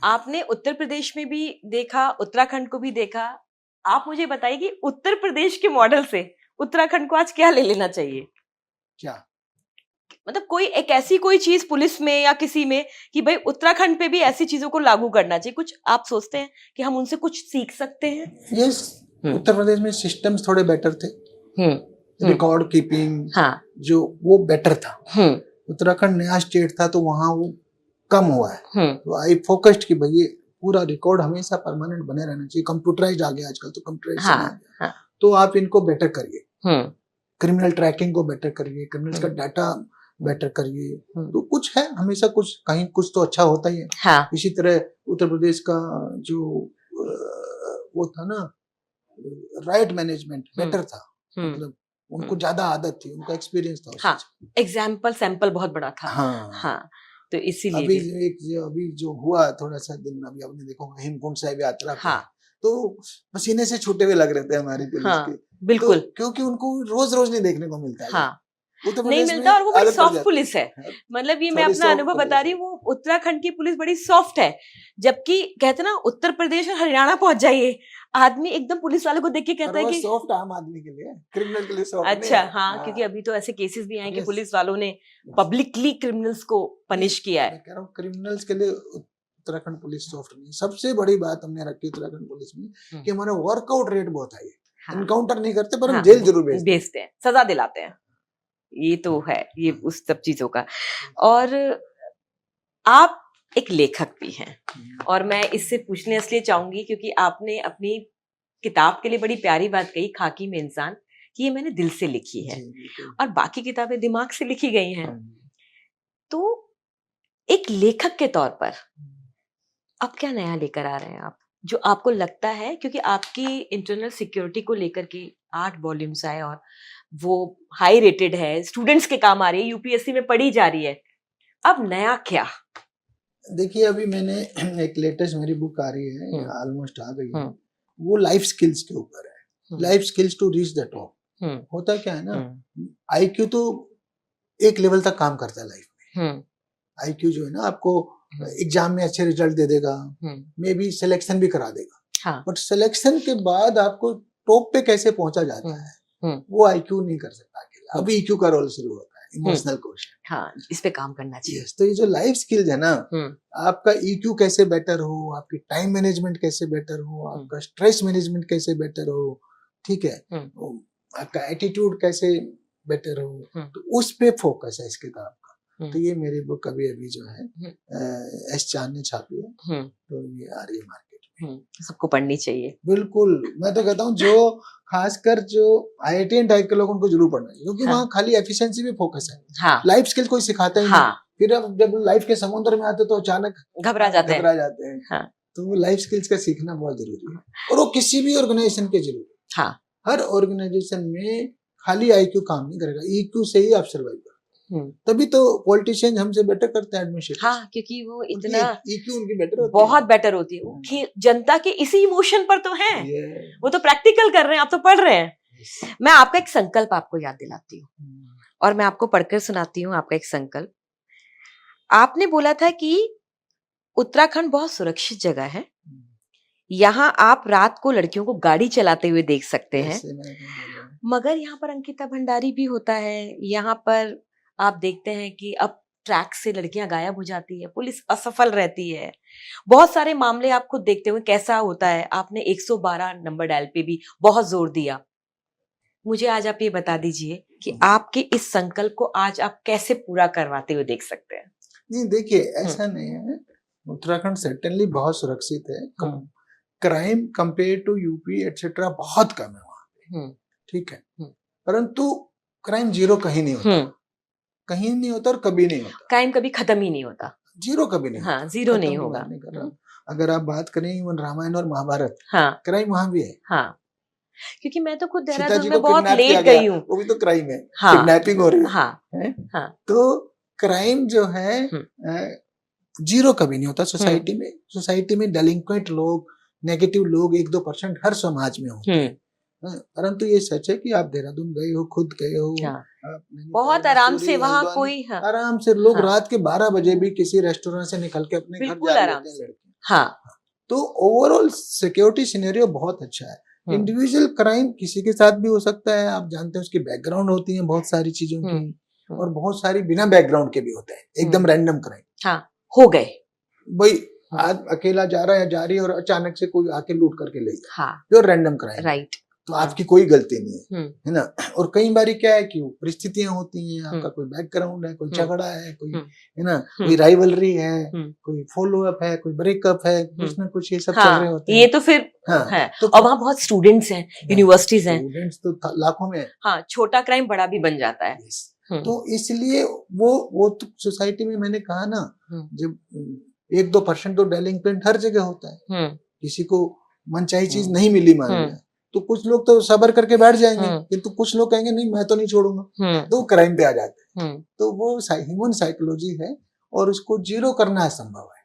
आपने उत्तर प्रदेश में भी देखा, उत्तराखंड को भी देखा। आप मुझे बताइए कि उत्तर प्रदेश के मॉडल से उत्तराखंड को आज क्या ले लेना चाहिए? क्या मतलब कोई एक ऐसी कोई चीज पुलिस में या किसी में कि भाई उत्तराखंड पे भी ऐसी चीजों को लागू करना चाहिए, कुछ आप सोचते हैं कि हम उनसे कुछ सीख सकते हैं? यस, उत्तर प्रदेश में सिस्टम्स थोड़े बेटर थे, रिकॉर्ड कीपिंग हाँ, जो वो बेटर था। उत्तराखंड नया स्टेट था तो वहाँ वो कम हुआ है। तो आई फोकस्ड कि भाई ये पूरा रिकॉर्ड हमेशा परमानेंट बने रहना चाहिए। कंप्यूटराइज आ गया आजकल, तो कंप्यूटराइज आ गया, तो आप इनको बेटर करिए, क्रिमिनल ट्रैकिंग को बेटर करिए, क्रिमिनल्स का डाटा बेटर करिए। तो कुछ है, हमेशा कुछ कहीं कुछ तो अच्छा होता ही है। हाँ। इसी तरह उत्तर प्रदेश का जो वो था ना, राइट मैनेजमेंट बेटर था, मतलब उनको ज्यादा आदत थी, उनका एक्सपीरियंस था। हाँ, एग्जाम्पल सैंपल बहुत बड़ा था। हाँ, तो इसीलिए अभी जो हुआ थोड़ा सा दिन, अभी आपने देखो हेमकुंड साहिब यात्रा, हाँ, तो पसीने से छूटे हुए लग रहे थे हमारी पुलिस के, बिल्कुल, तो क्योंकि उनको रोज रोज नहीं देखने को मिलता है। हाँ, नहीं मिलता, और वो बड़ी सॉफ्ट पुलिस है। मतलब ये मैं अपना अनुभव बता रही हूँ, वो उत्तराखंड की पुलिस बड़ी सॉफ्ट है। जबकि कहते ना उत्तर प्रदेश और हरियाणा पहुंच जाइए, आदमी एकदम पुलिस वाले को देख के कहता है कि सॉफ्ट आम आदमी के लिए, क्रिमिनल के लिए सॉफ्ट। अच्छा, हाँ, क्योंकि अभी तो ऐसे केसेस भी आए कि पुलिस वालों ने पब्लिकली क्रिमिनल्स को पनिश किया है। मैं कह रहा हूँ क्रिमिनल्स के लिए उत्तराखंड पुलिस सॉफ्ट नहीं। सबसे बड़ी बात हमने रखी उत्तराखंड पुलिस में कि हमारा वर्कआउट रेट बहुत हाई है। इनकाउंटर नहीं करते, पर हम जेल जरूर भेजते हैं, सजा दिलाते हैं। ये तो है, ये उस सब चीजों का। और आप एक लेखक भी हैं, और मैं इससे पूछने इसलिए चाहूंगी क्योंकि आपने अपनी किताब के लिए बड़ी प्यारी बात कही, खाकी में इंसान, कि ये मैंने दिल से लिखी है और बाकी किताबें दिमाग से लिखी गई हैं। तो एक लेखक के तौर पर अब क्या नया लेकर आ रहे हैं आप, जो आपको लगता है, क्योंकि आपकी इंटरनल सिक्योरिटी को लेकर के 8 वॉल्यूम्स आए और वो हाई रेटेड है, स्टूडेंट्स के काम आ रही है, यूपीएससी में पढ़ी जा रही है, अब नया क्या? देखिए, अभी मैंने एक लेटेस्ट मेरी बुक आ रही है, ऑलमोस्ट आ गई है, वो लाइफ स्किल्स के ऊपर है। Life skills to reach the top. होता क्या है ना, आईक्यू तो एक लेवल तक काम करता है लाइफ में। आईक्यू जो है ना, आपको एग्जाम में अच्छे रिजल्ट दे देगा, मे बी सिलेक्शन भी करा देगा, बट सिलेक्शन के बाद आपको टॉप पे कैसे पहुंचा जाता है, वो आईक्यू नहीं कर सकता अकेला। अभी ईक्यू का रोल शुरू होता है, इमोशनल क्वेश्चन। हाँ, इस पे काम करना चाहिए। तो ये जो लाइफ स्किल्स है ना, आपका ईक्यू कैसे बेटर हो, आपकी टाइम मैनेजमेंट कैसे बेटर हो, आपका स्ट्रेस मैनेजमेंट कैसे बेटर हो, ठीक है, आपका एटीट्यूड कैसे बेटर हो, तो उस पे फोकस है इस किताब का। तो ये मेरी बुक अभी जो है एस चांद ने छापी है, तो ये आ रही है मार्केट में, सबको पढ़नी चाहिए। बिल्कुल, मैं तो कहता हूँ जो खासकर जो IIT टाइप के लोग, उनको जरूर पढ़ना है, क्योंकि वहाँ खाली एफिशिएंसी पे फोकस है। लाइफ स्किल कोई सिखाता ही नहीं। फिर अब जब लाइफ के समुद्र में आते तो अचानक घबरा जाते हैं। तो वो लाइफ स्किल्स का सीखना बहुत जरूरी है, और वो किसी भी ऑर्गेनाइजेशन के जरूरी है। हर ऑर्गेनाइजेशन में खाली IQ काम नहीं करेगा, EQ से ही आप सर्वाइव करो। तभी तो पॉलिटिशियन हमसे बेटर करते हैं एडमिशन। हाँ, क्योंकि वो इतना EQ उनकी बेटर होती बहुत बेटर होती है। वो जनता के इसी इमोशन पर तो है, वो तो प्रैक्टिकल कर रहे हैं, आप तो पढ़ रहे हैं। मैं आपका एक संकल्प आपको याद दिलाती हूँ, और मैं आपको पढ़कर सुनाती हूँ आपका एक संकल्प। आपने बोला था कि उत्तराखंड बहुत सुरक्षित जगह है, यहाँ आप रात को लड़कियों को गाड़ी चलाते हुए देख सकते हैं, मगर यहाँ पर अंकिता भंडारी भी होता है। यहाँ पर आप देखते हैं कि अब ट्रैक से लड़कियां गायब हो जाती है, पुलिस असफल रहती है। बहुत सारे मामले आप खुद देखते हुए कैसा होता है। आपने 112 नंबर डायल पे भी बहुत जोर दिया। मुझे आज आप ये बता दीजिए कि आपके इस संकल्प को आज आप कैसे पूरा करवाते हुए देख सकते हैं? नहीं, देखिए, ऐसा नहीं है, उत्तराखंड सर्टेनली बहुत सुरक्षित है। Crime compare to UP etcetera बहुत कम है वहाँ पे, ठीक है, परंतु क्राइम जीरो कहीं नहीं होता, कहीं नहीं होता और कभी नहीं होता। क्राइम कभी खत्म ही नहीं होता, जीरो कभी नहीं होता। जीरो नहीं होगा। अगर आप बात करें इवन रामायण और महाभारत, क्राइम वहाँ भी है। क्योंकि मैं तो खुद देहरादून में बहुत लेट गई हूँ, वो भी तो क्राइम है, किडनैपिंग हो रही है। तो क्राइम जो है जीरो कभी नहीं होता सोसाइटी में। सोसाइटी में डेलिंक्वेंट लोग, नेगेटिव लोग 1-2% हर समाज में होते हैं, परंतु ये सच है कि आप देहरादून गए हो, खुद गए हो, बहुत आराम से वहाँ कोई आराम से लोग रात के 12 बजे भी किसी रेस्टोरेंट से निकल के अपने घर जा लेते हैं लड़के। हाँ, तो ओवरऑल सिक्योरिटी सिनेरियो बहुत अच्छा है। इंडिविजुअल क्राइम किसी के साथ भी हो सकता है, आप जानते हैं उसकी बैकग्राउंड होती है बहुत सारी चीजों की, और बहुत सारी बिना बैकग्राउंड के भी होते हैं, एकदम रैंडम क्राइम। हाँ, हो गए भाई आज अकेला जा रहा है, जा रही है और अचानक से कोई आके लूट करके ले गया, हाँ, प्योर रैंडम क्राइम, राइट। तो आपकी कोई गलती नहीं है ना। और कई बार क्या है कि परिस्थितियां होती हैं, आपका कोई बैकग्राउंड है, कोई झगड़ा है, कोई है ना, कोई राइवलरी है, कोई फॉलो अप है, कोई ब्रेकअप है, कुछ ना कुछ ये सब चल रहे होते हैं। ये तो फिर है। तो और वहाँ बहुत स्टूडेंट्स हैं, यूनिवर्सिटीज हैं, स्टूडेंट्स तो लाखों में है। हाँ, छोटा क्राइम बड़ा भी बन जाता है। तो इसलिए वो तो सोसाइटी में मैंने कहा ना, जब 1-2% तो डेलिंक्वेंट हर जगह होता है, किसी को मनचाही चीज नहीं मिली मान लिया तो कुछ लोग तो सबर करके बैठ जाएंगे, किंतु कुछ लोग कहेंगे नहीं मैं तो नहीं छोड़ूंगा, तो क्राइम पे आ जाते हैं। तो वो ह्यूमन साइकोलॉजी है और उसको जीरो करना असंभव है।